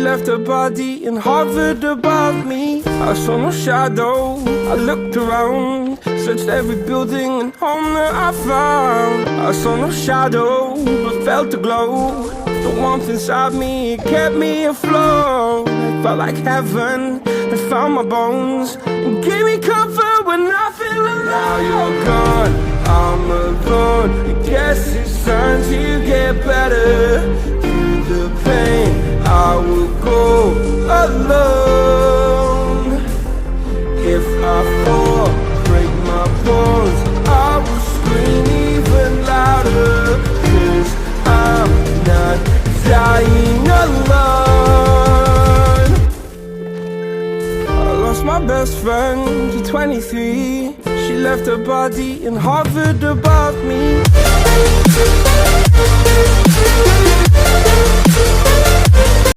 left her body and hovered above me. I saw no shadow, I looked around, searched every building and home that I found. I saw no shadow, but felt the glow. The warmth inside me, it kept me afloat. It felt like heaven, it found my bones and gave me comfort when I feel alone. Now you're gone, I'm alone. I guess it's time to get better. Through the pain, I will go alone. If I fall, break my bones, I will scream even louder. 'Cause I'm not dying alone. I lost my best friend to 23. She left her body and hovered above me.